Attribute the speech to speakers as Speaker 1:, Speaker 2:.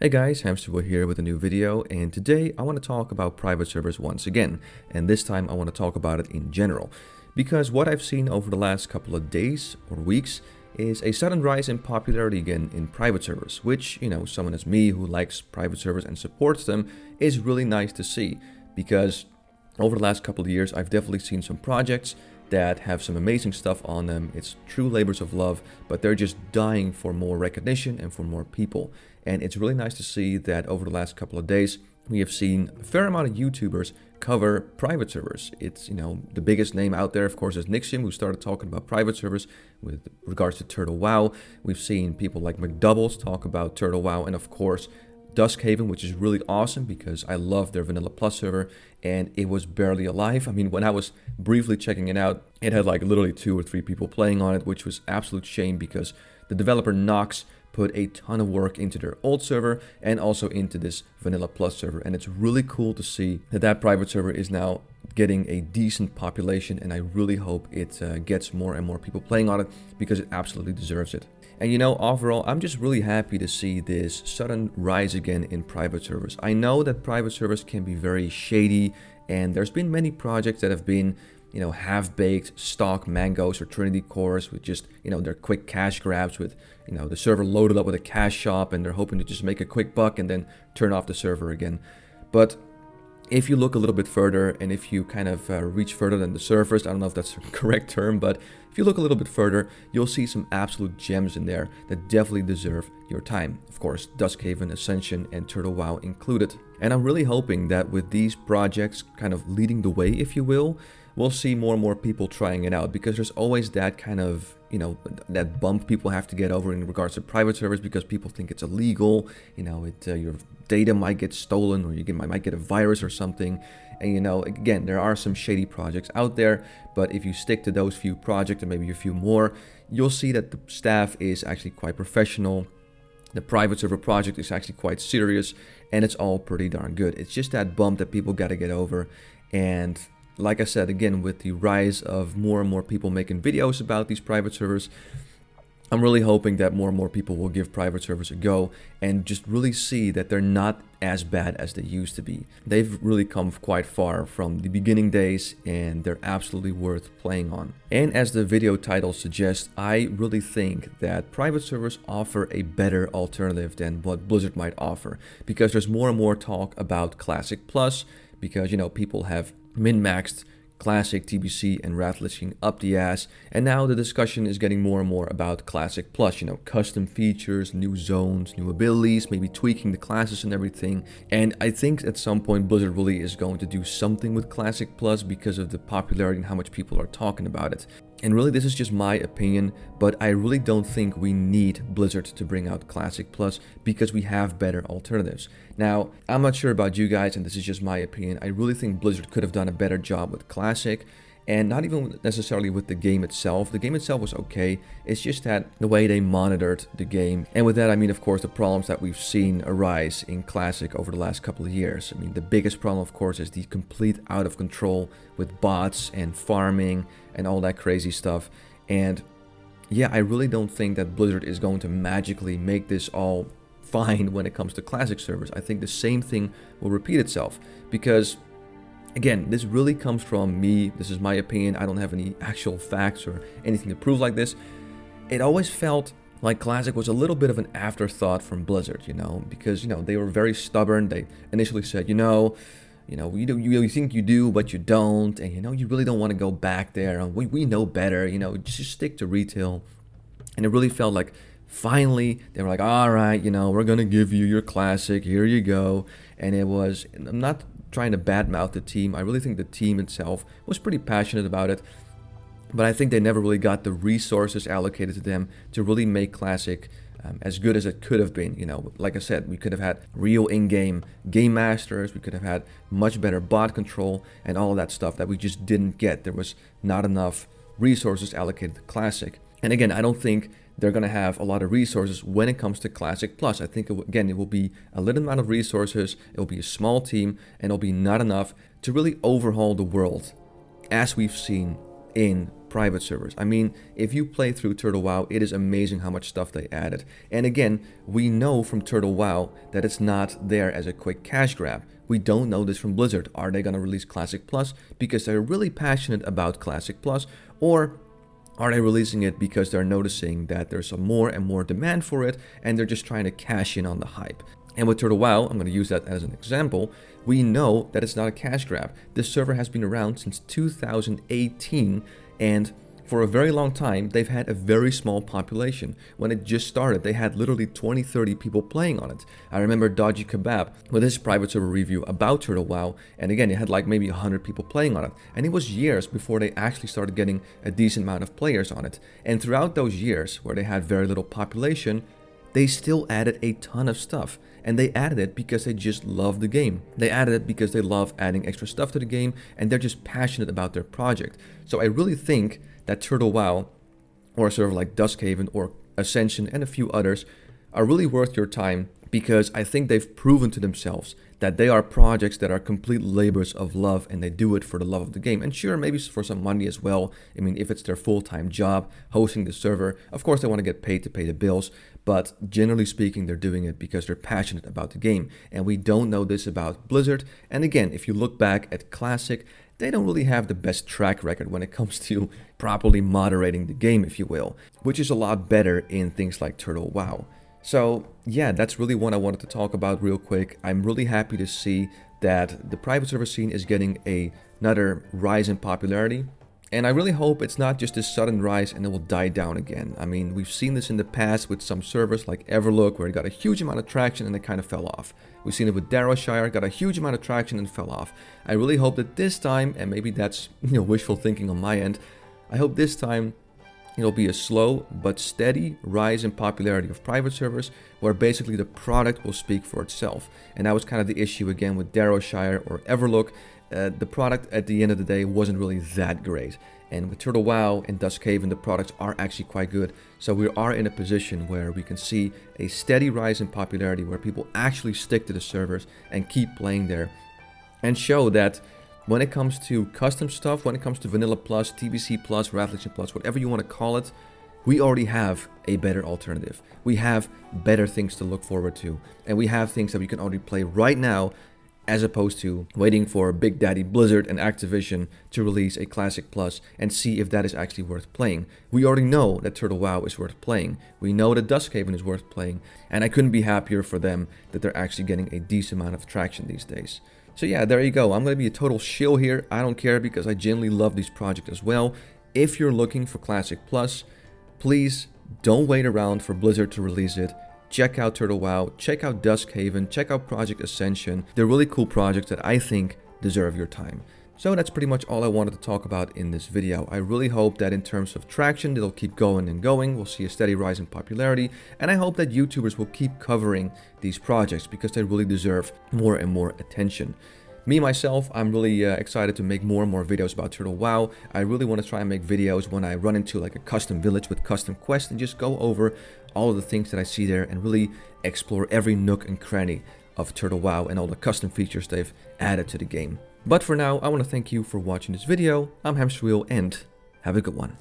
Speaker 1: Hey guys, Hamsterwheel here with a new video, and today I want to talk about private servers once again, and this time I want to talk about it in general, because what I've seen over the last couple of days or weeks is a sudden rise in popularity again in private servers, which, someone as me who likes private servers and supports them is really nice to see, because over the last couple of years I've definitely seen some projects that have some amazing stuff on them. It's true labors of love, but they're just dying for more recognition and for more people. And it's really nice to see that over the last couple of days, we have seen a fair amount of YouTubers cover private servers. It's, the biggest name out there, of course, is Nixium, who started talking about private servers with regards to Turtle WoW. We've seen people like McDoubles talk about Turtle WoW, and of course, Duskhaven, which is really awesome because I love their Vanilla Plus server and it was barely alive. I mean, when I was briefly checking it out, it had like literally 2 or 3 people playing on it, which was absolute shame because the developer Nox put a ton of work into their old server and also into this Vanilla Plus server. And it's really cool to see that private server is now getting a decent population, and I really hope it gets more and more people playing on it because it absolutely deserves it. And overall, I'm just really happy to see this sudden rise again in private servers. I know that private servers can be very shady, and there's been many projects that have been, half-baked stock mangoes or Trinity cores with just, their quick cash grabs with, the server loaded up with a cash shop, and they're hoping to just make a quick buck and then turn off the server again. But if you look a little bit further, and if you kind of reach further than the surface, I don't know if that's the correct term, but if you look a little bit further, you'll see some absolute gems in there that definitely deserve your time. Of course, Duskhaven, Ascension, and Turtle WoW included. And I'm really hoping that with these projects kind of leading the way, if you will, we'll see more and more people trying it out, because there's always that kind of, that bump people have to get over in regards to private servers because people think it's illegal, your data might get stolen, or you might get a virus or something. And again, there are some shady projects out there, but if you stick to those few projects and maybe a few more, you'll see that the staff is actually quite professional. The private server project is actually quite serious, and it's all pretty darn good. It's just that bump that people got to get over. And like I said, again, with the rise of more and more people making videos about these private servers, I'm really hoping that more and more people will give private servers a go and just really see that they're not as bad as they used to be. They've really come quite far from the beginning days, and they're absolutely worth playing on. And as the video title suggests, I really think that private servers offer a better alternative than what Blizzard might offer, because there's more and more talk about Classic Plus, because people have min-maxed Classic, TBC, and Rattlishing up the ass, and now the discussion is getting more and more about Classic Plus, custom features, new zones, new abilities, maybe tweaking the classes and everything. And I think at some point Blizzard really is going to do something with Classic Plus because of the popularity and how much people are talking about it. And really, this is just my opinion, but I really don't think we need Blizzard to bring out Classic Plus because we have better alternatives. Now, I'm not sure about you guys, and this is just my opinion. I really think Blizzard could have done a better job with Classic, and not even necessarily with the game itself. The game itself was okay. It's just that the way they monitored the game. And with that, I mean, of course, the problems that we've seen arise in Classic over the last couple of years. I mean, the biggest problem, of course, is the complete out of control with bots and farming and all that crazy stuff. And yeah, I really don't think that Blizzard is going to magically make this all fine when it comes to Classic servers. I think the same thing will repeat itself because, again, this really comes from me. This is my opinion. I don't have any actual facts or anything to prove like this. It always felt like Classic was a little bit of an afterthought from Blizzard, because, they were very stubborn. They initially said, you think you do, but you don't, and you really don't want to go back there. We know better, just stick to retail. And it really felt like finally they were like, all right, we're gonna give you your Classic, here you go. And it was, I'm not trying to badmouth the team. I really think the team itself was pretty passionate about it, but I think they never really got the resources allocated to them to really make Classic as good as it could have been. Like I said, we could have had real in-game game masters, we could have had much better bot control and all of that stuff that we just didn't get. There was not enough resources allocated to Classic. And again, I don't think they're going to have a lot of resources when it comes to Classic Plus. I think, it will be a little amount of resources, it will be a small team, and it'll be not enough to really overhaul the world as we've seen in private servers. I mean, if you play through Turtle WoW, it is amazing how much stuff they added. And again, we know from Turtle WoW that it's not there as a quick cash grab. We don't know this from Blizzard. Are they going to release Classic Plus because they're really passionate about Classic Plus, or are they releasing it because they're noticing that there's a more and more demand for it and they're just trying to cash in on the hype? And with Turtle WoW, I'm going to use that as an example, we know that it's not a cash grab. This server has been around since 2018, and for a very long time, they've had a very small population. When it just started, they had literally 20-30 people playing on it. I remember Dodgy Kebab with his private server review about Turtle WoW, and again, it had like maybe 100 people playing on it. And it was years before they actually started getting a decent amount of players on it. And throughout those years, where they had very little population, they still added a ton of stuff. And they added it because they just love the game. They added it because they love adding extra stuff to the game, and they're just passionate about their project. So I really think that Turtle WoW, or a server like Duskhaven or Ascension and a few others, are really worth your time, because I think they've proven to themselves that they are projects that are complete labors of love, and they do it for the love of the game. And sure, maybe for some money as well. I mean, if it's their full-time job hosting the server, of course they want to get paid to pay the bills, but generally speaking, they're doing it because they're passionate about the game. And we don't know this about Blizzard. And again, if you look back at Classic, they don't really have the best track record when it comes to properly moderating the game, if you will, which is a lot better in things like Turtle WoW. So yeah, that's really what I wanted to talk about real quick. I'm really happy to see that the private server scene is getting another rise in popularity. And I really hope it's not just this sudden rise and it will die down again. I mean, we've seen this in the past with some servers like Everlook, where it got a huge amount of traction and it kind of fell off. We've seen it with Darrowshire, got a huge amount of traction and fell off. I really hope that this time, and maybe that's wishful thinking on my end, I hope this time it'll be a slow but steady rise in popularity of private servers, where basically the product will speak for itself. And that was kind of the issue again with Darrowshire or Everlook. The product at the end of the day wasn't really that great. And with Turtle WoW and Duskhaven, the products are actually quite good. So we are in a position where we can see a steady rise in popularity, where people actually stick to the servers and keep playing there, and show that when it comes to custom stuff, when it comes to Vanilla Plus, TBC Plus, Wrathlegion Plus, whatever you want to call it, we already have a better alternative. We have better things to look forward to, and we have things that we can already play right now, as opposed to waiting for Big Daddy Blizzard and Activision to release a Classic Plus and see if that is actually worth playing. We already know that Turtle WoW is worth playing. We know that Duskhaven is worth playing, and I couldn't be happier for them that they're actually getting a decent amount of traction these days. So yeah, there you go. I'm going to be a total shill here. I don't care, because I genuinely love these projects as well. If you're looking for Classic Plus, please don't wait around for Blizzard to release it. Check out Turtle WoW, check out Duskhaven, check out Project Ascension. They're really cool projects that I think deserve your time. So that's pretty much all I wanted to talk about in this video. I really hope that in terms of traction, it'll keep going and going. We'll see a steady rise in popularity. And I hope that YouTubers will keep covering these projects, because they really deserve more and more attention. Me, myself, I'm really excited to make more and more videos about Turtle WoW. I really want to try and make videos when I run into like a custom village with custom quests, and just go over all of the things that I see there and really explore every nook and cranny of Turtle WoW and all the custom features they've added to the game. But for now, I want to thank you for watching this video. I'm Hamsterwheel, and have a good one.